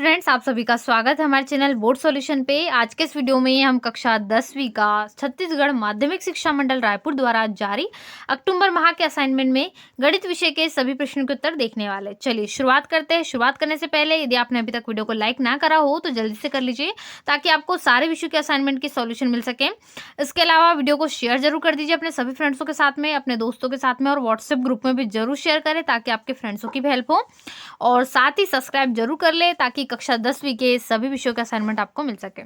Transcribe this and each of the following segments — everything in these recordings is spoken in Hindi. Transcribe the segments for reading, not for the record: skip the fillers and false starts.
स्टूडेंट्स, आप सभी का स्वागत है हमारे चैनल बोर्ड सॉल्यूशन पे। आज के इस वीडियो में हम कक्षा 10वीं का छत्तीसगढ़ माध्यमिक शिक्षा मंडल रायपुर द्वारा जारी अक्टूबर माह के असाइनमेंट में गणित विषय के सभी प्रश्नों के उत्तर देखने वाले। चलिए शुरुआत करते हैं। शुरुआत करने से पहले यदि आपने अभी तक वीडियो को लाइक ना करा हो तो जल्दी से कर लीजिए ताकि आपको सारे विषयों के असाइनमेंट के सॉल्यूशन मिल सके। इसके अलावा वीडियो को शेयर जरूर कर दीजिए अपने सभी फ्रेंड्सों के साथ में, अपने दोस्तों के साथ में, और व्हाट्सएप ग्रुप में भी जरूर शेयर करें ताकि आपके फ्रेंड्सों की भी हेल्प हो। और साथ ही सब्सक्राइब जरूर कर ले ताकि कक्षा 10वीं के सभी विषयों का असाइनमेंट आपको मिल सके।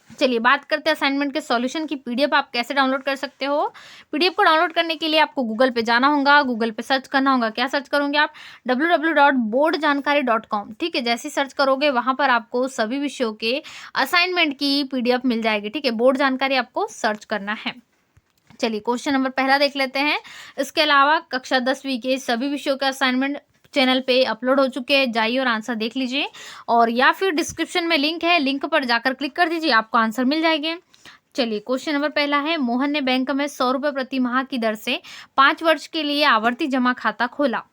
चलिए बात करते हैं असाइनमेंट के सॉल्यूशन की। पीडीएफ आप कैसे डाउनलोड कर सकते हो। पीडीएफ को डाउनलोड करने के लिए आपको गूगल पे जाना होगा। गूगल पे सर्च करना होगा। क्या सर्च करोगे आप? www.boardjanकारी.com। ठीक है, जैसे सर्च करोगे वहां पर आपको सभी विषयों के असाइनमेंट की पीडीएफ मिल जाएगी। ठीक है, बोर्ड जानकारी आपको सर्च करना है। चलिए क्वेश्चन नंबर पहला देख लेते हैं। इसके अलावा कक्षा 10वीं के सभी विषयों का असाइनमेंट चैनल पे अपलोड हो चुके हैं। जाइए और आंसर देख लीजिए, और या फिर डिस्क्रिप्शन में लिंक है, लिंक पर जाकर क्लिक कर दीजिए, आपको आंसर मिल जाएंगे। चलिए क्वेश्चन नंबर पहला है, मोहन ने बैंक में 100 रुपये प्रति माह की दर से 5 वर्ष के लिए आवर्ती जमा खाता खोला।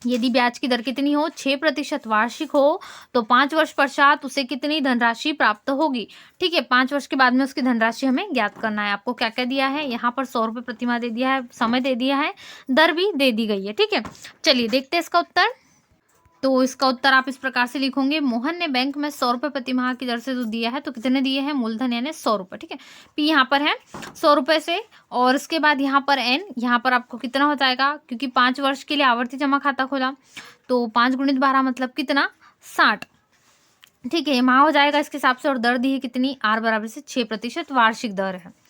यदि ब्याज की दर कितनी हो, 6% वार्षिक हो, तो 5 वर्ष पश्चात उसे कितनी धनराशि प्राप्त होगी। ठीक है, 5 वर्ष के बाद में उसकी धनराशि हमें ज्ञात करना है। आपको क्या क्या दिया है यहाँ पर? 100 रुपये प्रति माह दे दिया है, समय दे दिया है, दर भी दे दी गई है। ठीक है, चलिए देखते हैं इसका उत्तर। तो इसका उत्तर आप इस प्रकार से लिखोगे, मोहन ने बैंक में 100 रुपये प्रति माह की दर से जो दिया है, तो कितने दिए हैं? मूलधन यानी 100 रुपये। ठीक है, पी यहाँ पर है 100 रुपये से, और इसके बाद यहाँ पर एन, यहाँ पर आपको कितना हो जाएगा, क्योंकि 5 वर्ष के लिए आवर्ती जमा खाता खोला, तो 5 गुणित 12 मतलब कितना? 60। ठीक है, माह हो जाएगा इसके हिसाब से, और दर दी है कितनी? आर बराबर से 6% वार्षिक दर है।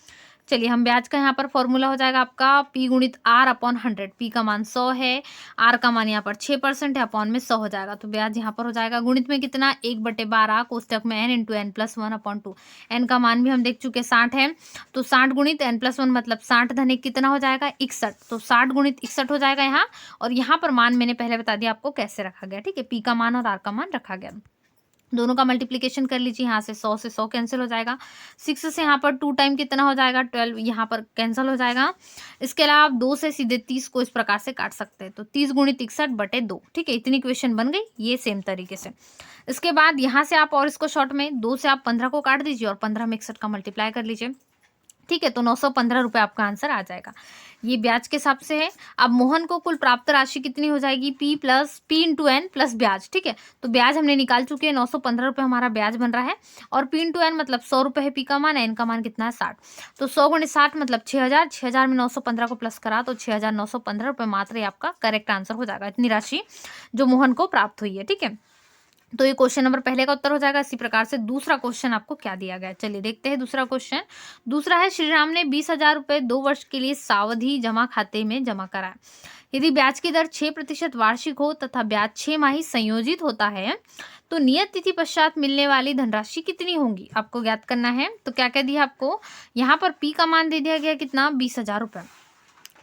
चलिए हम ब्याज का यहाँ पर फॉर्मूला हो जाएगा आपका पी गुणित आर अपॉन 100। पी का मान 100 है, आर का मान यहाँ पर 6% है, अपॉन में 100 हो जाएगा, तो ब्याज यहाँ पर हो जाएगा गुणित में कितना? 1/12 कोष्टक में n into n plus 1 upon 2। N का मान भी हम देख चुके 60 है, तो 60 गुणित एन प्लस 1 मतलब 60 धन 1 कितना हो जाएगा? 61। तो 60 गुणित 61 हो जाएगा यहाँ, और यहाँ पर मान मैंने पहले बता दिया आपको कैसे रखा गया। ठीक है, पी का मान और आर का मान रखा गया। दोनों का मल्टीप्लिकेशन कर लीजिए, यहाँ से 100 से 100 कैंसिल हो जाएगा। 6 से यहाँ पर 2 टाइम कितना हो जाएगा? 12 यहाँ पर कैंसिल हो जाएगा। इसके अलावा आप 2 से सीधे 30 को इस प्रकार से काट सकते हैं, तो 30 गुणित 61/2। ठीक है, इतनी इक्वेशन बन गई ये सेम तरीके से। इसके बाद यहाँ से आप और इसको शॉर्ट में 2 से आप 15 को काट दीजिए, और 15 में 61 का मल्टीप्लाई कर लीजिए। ठीक है, तो 915 रुपये आपका आंसर आ जाएगा। ये ब्याज के हिसाब से है। अब मोहन को कुल प्राप्त राशि कितनी हो जाएगी? पी इंटू एन प्लस ब्याज। ठीक है, तो ब्याज हमने निकाल चुके हैं, 915 रुपये हमारा ब्याज बन रहा है, और पी इंटू एन मतलब 100 रुपये है पी का मान, एन का मान कितना है? 60। तो 100 गुणित 60 मतलब 6000। 6000 में 915 को प्लस करा तो 6915 रुपये मात्र ही आपका करेक्ट आंसर हो जाएगा। इतनी राशि जो मोहन को प्राप्त हुई है। ठीक है, तो ये क्वेश्चन नंबर पहले का उत्तर हो जाएगा। इसी प्रकार से दूसरा क्वेश्चन आपको क्या दिया गया है, चलिए देखते हैं दूसरा क्वेश्चन। दूसरा है, श्रीराम ने 20,000 रुपये 2 वर्ष के लिए सावधि जमा खाते में जमा कराया। यदि ब्याज की दर 6% वार्षिक हो तथा ब्याज 6 माही संयोजित होता है, तो नियत तिथि पश्चात मिलने वाली धनराशि कितनी होगी, आपको ज्ञात करना है। तो क्या क्या दिया आपको यहाँ पर? पी का मान दे दिया गया कितना? 20,000 रुपये।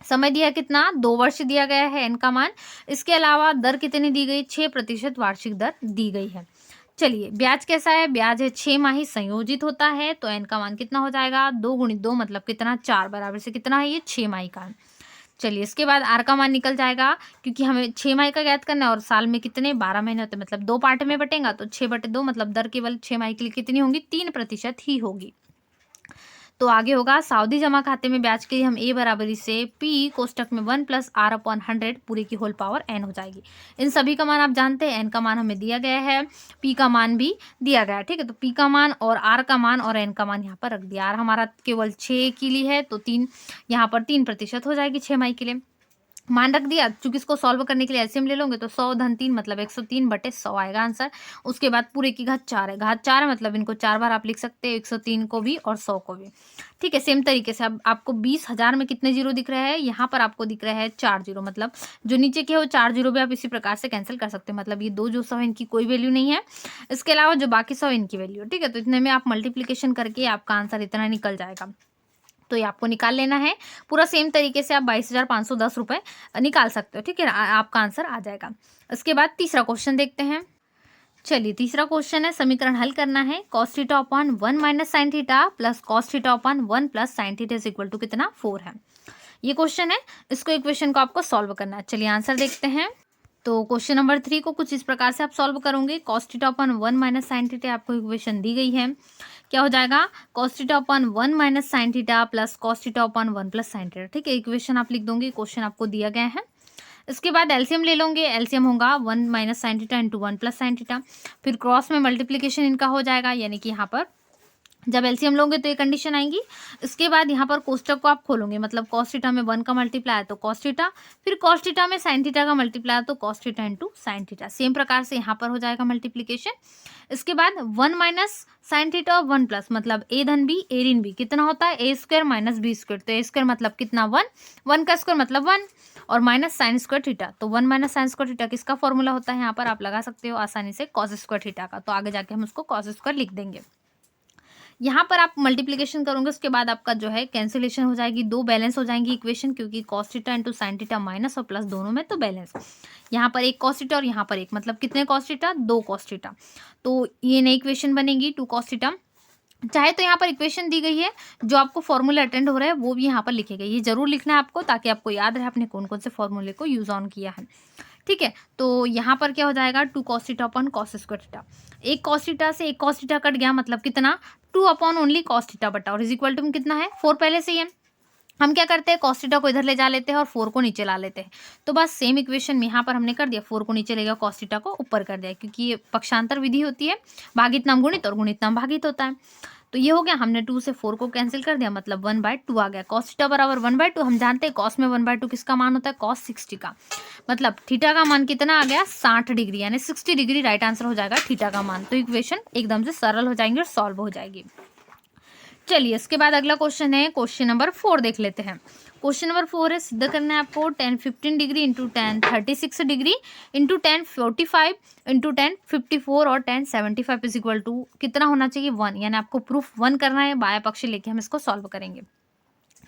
समय दिया कितना? 2 वर्ष दिया गया है, एन का मान। इसके अलावा दर कितनी दी गई? 6% वार्षिक दर दी गई है। चलिए ब्याज कैसा है? ब्याज है 6 माही संयोजित होता है, तो एन का मान कितना हो जाएगा? 2 गुणित 2 मतलब कितना? 4 बराबर से कितना है? ये 6 माही का है। चलिए इसके बाद आर का मान निकल जाएगा, क्योंकि हमें 6 माही का ज्ञात करना है, और साल में कितने? 12 महीने होते हैं, मतलब 2 पार्ट में बटेगा, तो 6/2 मतलब दर केवल 6 माही के लिए कितनी होगी? 3% ही होगी। तो आगे होगा, सावधि जमा खाते में ब्याज के लिए हम ए बराबरी से पी कोष्टक में 1 प्लस आर अपॉन 100 पूरे की होल पावर एन हो जाएगी। इन सभी का मान आप जानते हैं, एन का मान हमें दिया गया है, पी का मान भी दिया गया है। ठीक है, तो पी का मान और आर का मान और एन का मान यहाँ पर रख दिया। आर हमारा केवल 6 के लिए है, तो 3 यहाँ पर 3% हो जाएगी 6 माही के लिए। मान रख दिया। चूंकि इसको सॉल्व करने के लिए एलसीएम ले लोगे तो 100 धन 3 मतलब 103/100 आएगा आंसर। उसके बाद पूरे की घात 4 है, घात 4 है मतलब इनको 4 बार आप लिख सकते हैं, 103 को भी और 100 को भी। ठीक है, सेम तरीके से अब आपको 20,000 में कितने जीरो दिख रहे हैं? यहाँ पर आपको दिख रहा है 4 जीरो, मतलब जो नीचे के हो 4 जीरो भी आप इसी प्रकार से कैंसिल कर सकते हैं, मतलब ये 2 जो 100 इनकी कोई वैल्यू नहीं है, इसके अलावा जो बाकी 100 इनकी वैल्यू। ठीक है, तो इतने में आप मल्टीप्लीकेशन करके आपका आंसर इतना निकल जाएगा, तो ये आपको निकाल लेना है। पूरा सेम तरीके से आप 22,510 रुपये निकाल सकते हो। ठीक है, आपका आंसर आ जाएगा। इसके बाद तीसरा क्वेश्चन देखते हैं। चलिए तीसरा क्वेश्चन है, समीकरण हल करना है। cos theta upon 1 minus sine theta plus cos theta upon 1 plus sine theta is equal to कितना? 4 है। ये क्वेश्चन है, इसको इक्वेशन को आपको सॉल्व करना है। चलिए आंसर देखते हैं। तो क्वेश्चन नंबर 3 को कुछ इस प्रकार से आप सॉल्व करोगे। cos theta upon 1 minus sine theta आपको इक्वेशन दी गई है। क्या हो जाएगा? cos theta upon 1 minus sine theta plus cos theta upon 1 plus sine theta. ठीक है, इक्वेशन आप लिख दोगे, क्वेश्चन आपको दिया गया है। इसके बाद एलसीएम ले लोगे, एलसीएम होगा 1 minus sine theta into 1 plus sine theta. फिर क्रॉस में मल्टीप्लीकेशन इनका हो जाएगा, यानी कि यहाँ पर जब एलसीएम लोगे तो ये कंडीशन आएगी। इसके बाद यहाँ पर कोष्टक को आप खोलोगे, मतलब cos थीटा में 1 का मल्टीप्लाई है तो cos थीटा, फिर cos थीटा में sin थीटा का मल्टीप्लाई है तो cos theta into sine theta. Same प्रकार से यहाँ पर हो जाएगा मल्टीप्लीकेशन। इसके बाद 1 माइनस साइन थीटा और 1 प्लस, मतलब ए धन बी ए ऋण बी कितना होता है? ए स्क्वायर माइनस बी स्क्वायर। तो ए स्क्वायर मतलब कितना? 1, 1 का स्क्वायर मतलब 1, और माइनस साइन स्क्वायर थीटा, तो 1 माइनस साइन स्क्वायर थीटा किसका फॉर्मूला होता है? यहाँ पर आप लगा सकते हो आसानी से cos स्क्वायर थीटा का। तो आगे जाके हम उसको cos स्क्वायर लिख देंगे। यहाँ पर आप मल्टीप्लिकेशन करोगे, उसके बाद आपका जो है कैंसिलेशन हो जाएगी, दो बैलेंस हो जाएंगी इक्वेशन, क्योंकि cos theta into sine theta minus और प्लस दोनों में तो बैलेंस। यहाँ पर एक cos थीटा और यहाँ पर एक, मतलब कितने cos थीटा? 2 cos theta. तो ये नई इक्वेशन बनेगी 2 cos थीटा। चाहे तो यहाँ पर इक्वेशन दी गई है, जो आपको फॉर्मूला अटेंड हो रहा है वो भी यहाँ पर लिखेगा। ये जरूर लिखना है आपको, ताकि आपको याद रहे आपने कौन कौन से फॉर्मूले को यूज ऑन किया है। ठीक है, तो यहाँ पर क्या हो जाएगा? 2 cos theta upon cos square theta. एक cos थीटा से एक cos थीटा कट गया, मतलब कितना? 2 अपॉन ओनली cos थीटा बटा, और इज इक्वल टू कितना है? 4 पहले से ही है। हम क्या करते हैं? cos थीटा को इधर ले जा लेते हैं और 4 को नीचे ला लेते हैं। तो बस सेम इक्वेशन में यहाँ पर हमने कर दिया, 4 को नीचे ले गया, cos थीटा को ऊपर कर दिया, क्योंकि ये पक्षांतर विधि होती है, भागित नाम गुणित और गुणित नाम भागित होता है। तो ये हो गया, हमने 2 से 4 को कैंसिल कर दिया, मतलब 1/2 आ गया। cos थीटा बराबर 1/2। हम जानते हैं cos में 1/2 किसका मान होता है? cos 60 का। मतलब थीटा का मान कितना आ गया? 60 डिग्री, यानी 60 डिग्री राइट आंसर हो जाएगा थीटा का मान। तो इक्वेशन एकदम से सरल हो जाएंगे और सॉल्व हो जाएगी। चलिए, इसके बाद अगला क्वेश्चन है, क्वेश्चन नंबर 4 देख लेते हैं। क्वेश्चन नंबर 4 है, सिद्ध करना है आपको 10 15 degree into 10 36 degree into 10 45 into 10 54 और 10 75 इज इक्वल टू कितना होना चाहिए? 1। यानी आपको प्रूफ 1 करना है, बाया पक्ष लेके हम इसको सॉल्व करेंगे।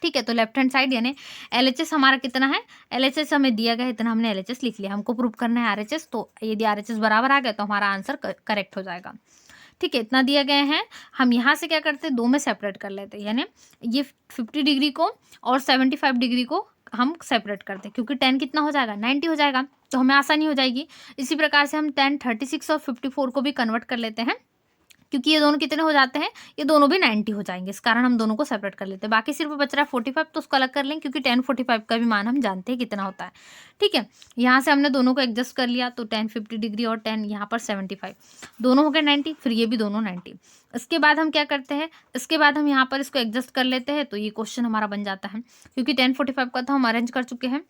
ठीक है, तो लेफ्ट हैंड साइड यानी एलएचएस हमारा कितना है? एलएचएस हमें दिया गया, इतना हमने एलएचएस लिख लिया। हमको प्रूफ करना है आरएचएस, तो यदि आरएचएस बराबर आ गया तो हमारा आंसर करेक्ट हो जाएगा। ठीक है, इतना दिया गया है। हम यहाँ से क्या करते हैं? 2 में सेपरेट कर लेते हैं, यानी ये 50 डिग्री को और 75 डिग्री को हम सेपरेट करते हैं, क्योंकि 10 कितना हो जाएगा? 90 हो जाएगा, तो हमें आसानी हो जाएगी। इसी प्रकार से हम 10 36 और 54 को भी कन्वर्ट कर लेते हैं, क्योंकि ये दोनों कितने हो जाते हैं? ये दोनों भी 90 हो जाएंगे, इस कारण हम दोनों को सेपरेट कर लेते हैं। बाकी सिर्फ बच रहा है 45, तो उसको अलग कर लेंगे, क्योंकि 10 45 का भी मान हम जानते हैं कितना होता है। ठीक है, यहाँ से हमने दोनों को एडजस्ट कर लिया, तो 10 50 डिग्री और 10 यहाँ पर 75, दोनों हो गए 90, फिर ये भी दोनों 90। इसके बाद हम क्या करते हैं? इसके बाद हम यहाँ पर इसको एडजस्ट कर लेते हैं, तो ये क्वेश्चन हमारा बन जाता है, क्योंकि 10 45 का तो हम अरेंज कर चुके हैं।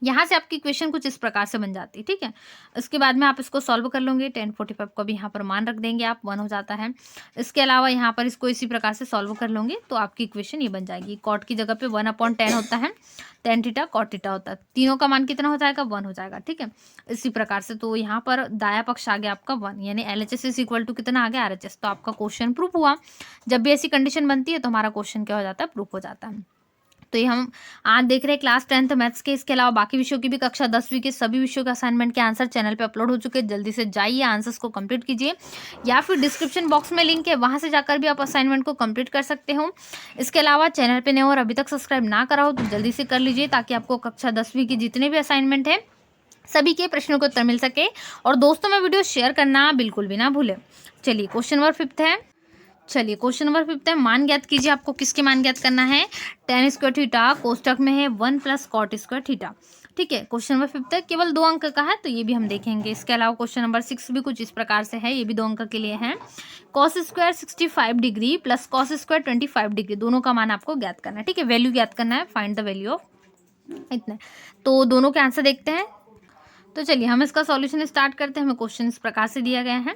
यहाँ से आपकी इक्वेशन कुछ इस प्रकार से बन जाती है। ठीक है, इसके बाद में आप इसको सॉल्व कर लोगे, 10 45 को भी यहाँ पर मान रख देंगे आप, 1 हो जाता है। इसके अलावा यहाँ पर इसको इसी प्रकार से सॉल्व कर लोगे, तो आपकी इक्वेशन ये बन जाएगी। कॉट की जगह पे 1/10 होता है, tan थीटा cot थीटा होता है, तीनों का मान कितना हो जाएगा? 1 हो जाएगा। ठीक है, इसी प्रकार से तो यहाँ पर दाया पक्ष आ गया आपका 1, यानी LHS इज इक्वल टू कितना आ गया? RHS। तो आपका क्वेश्चन प्रूफ हुआ। जब भी ऐसी कंडीशन बनती है तो हमारा क्वेश्चन क्या हो जाता है? प्रूफ हो जाता है। तो ये हम आज देख रहे हैं क्लास 10th मैथ्स के। इसके अलावा बाकी विषयों की भी कक्षा 10वीं के सभी विषयों के असाइनमेंट के आंसर चैनल पे अपलोड हो चुके हैं। जल्दी से जाइए, आंसर्स को कंप्लीट कीजिए, या फिर डिस्क्रिप्शन बॉक्स में लिंक है, वहां से जाकर भी आप असाइनमेंट को कंप्लीट कर सकते हो। इसके अलावा चैनल पे नए और अभी तक सब्सक्राइब ना करा हो तो जल्दी से कर लीजिए, ताकि आपको कक्षा 10वीं की जितने भी असाइनमेंट है सभी के प्रश्नों के उत्तर मिल सके। और दोस्तों में वीडियो शेयर करना बिल्कुल भी ना भूलें। चलिए, क्वेश्चन नंबर 5 है। चलिए, क्वेश्चन नंबर 5 है, मान ज्ञात कीजिए। आपको किसके मान ज्ञात करना है? tan स्क्वायर थीटा, कोष्टक में है 1 प्लस cot स्क्वायर थीटा। ठीक है, क्वेश्चन नंबर 5 है, केवल 2 अंक का है, तो ये भी हम देखेंगे। इसके अलावा क्वेश्चन नंबर 6 भी कुछ इस प्रकार से है, ये भी 2 अंक के लिए है। cos square 65 degree plus cos square 25 degree, दोनों का मान आपको ज्ञात करना है। ठीक है, वैल्यू ज्ञात करना है, फाइंड द वैल्यू ऑफ इतने। तो दोनों के आंसर देखते हैं। तो चलिए हम इसका सॉल्यूशन स्टार्ट करते हैं। हमें क्वेश्चन इस प्रकार से दिया गया है,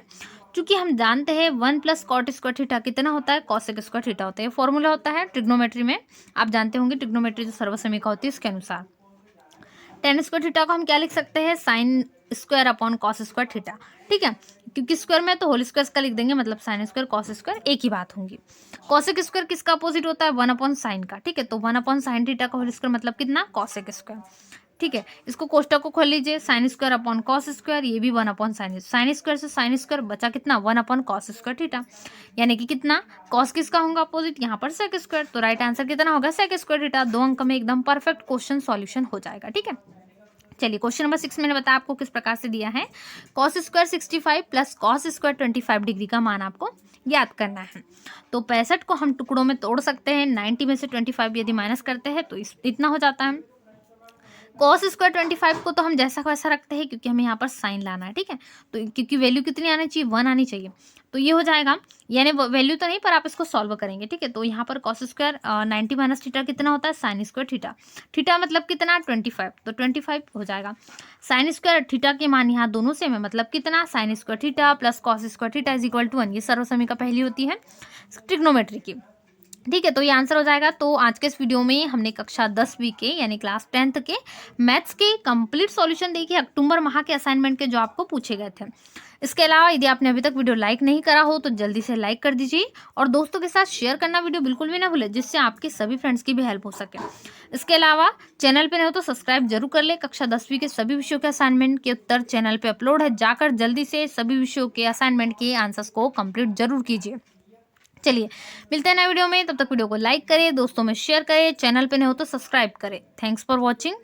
क्योंकि हम जानते हैं 1 प्लस cot स्क्वायर थीटा कितना होता है? cosec स्क्वायर थीटा होता है। ये फॉर्मूला होता है ट्रिग्नोमेट्री में, आप जानते होंगे ट्रिग्नोमेट्री जो सर्वसमीका होती है उसके अनुसार। tan स्क्वायर थीटा को हम क्या लिख सकते हैं? Sine square upon cos square theta. ठीक है, क्योंकि स्क्वायर में तो होल स्क्वायर का लिख देंगे, मतलब साइन स्क्वायर cos स्क्वायर एक ही बात होंगी। cosec स्क्वायर किसका अपोजिट होता है? 1/sin का। ठीक है, तो 1/sin थीटा का होल स्क्वायर मतलब कितना? cosec square. ठीक है, इसको कोष्टक को खोल लीजिए, sine square upon cos square, ये भी 1/sin। साइन स्क्वायर से साइन स्क्वायर बचा कितना? 1/cos स्क्वायर थीटा, यानी कि कितना? कॉस किसका होगा अपोजिट? यहाँ पर सेक स्क्वायर। तो राइट आंसर कितना होगा? Sec square theta. 2 अंक में एकदम परफेक्ट क्वेश्चन सॉल्यूशन हो जाएगा। ठीक है, चलिए क्वेश्चन नंबर 6 मैंने बताया आपको किस प्रकार से दिया है। Cos square 65 plus cos square 25 degree का मान आपको याद करना है। तो 65 को हम टुकड़ों में तोड़ सकते हैं। 90 में से 25 यदि माइनस करते हैं तो इतना हो जाता है। कॉस स्क्वायर 25 को तो हम जैसा का वैसा रखते हैं क्योंकि हमें यहाँ पर साइन लाना है, ठीक है। तो क्योंकि वैल्यू कितनी आनी चाहिए, 1 आनी चाहिए, तो ये हो जाएगा। यानी वैल्यू तो नहीं पर आप इसको सॉल्व करेंगे, ठीक है। तो यहाँ पर कॉस स्क्वायर 90 माइनस थीटा कितना होता है, साइन स्क्वायर थीटा। थीटा मतलब कितना, 25, तो 25 हो जाएगा। साइन स्क्वायर थीटा के मान यहाँ दोनों सेम है, मतलब कितना, sine square theta plus cos square theta is equal to 1। ये सर्वसमीका पहली होती है ट्रिग्नोमेट्री की, ठीक है। तो ये आंसर हो जाएगा। तो आज के इस वीडियो में हमने कक्षा 10वीं के यानी क्लास 10th के मैथ्स के कंप्लीट सॉल्यूशन देखिए अक्टूबर माह के असाइनमेंट के जो आपको पूछे गए थे। इसके अलावा यदि आपने अभी तक वीडियो लाइक नहीं करा हो तो जल्दी से लाइक कर दीजिए और दोस्तों के साथ शेयर करना वीडियो बिल्कुल भी ना भूलें, जिससे आपके सभी फ्रेंड्स की भी हेल्प हो सके। इसके अलावा चैनल पे नहीं हो तो सब्सक्राइब जरूर कर ले। कक्षा 10वीं के सभी विषयों के असाइनमेंट के उत्तर चैनल पे अपलोड है, जाकर जल्दी से सभी विषयों के असाइनमेंट के आंसर्स को कंप्लीट जरूर कीजिए। चलिए मिलते हैं नए वीडियो में, तब तक वीडियो को लाइक करें, दोस्तों में शेयर करें, चैनल पे नहीं हो तो सब्सक्राइब करें। Thanks for watching.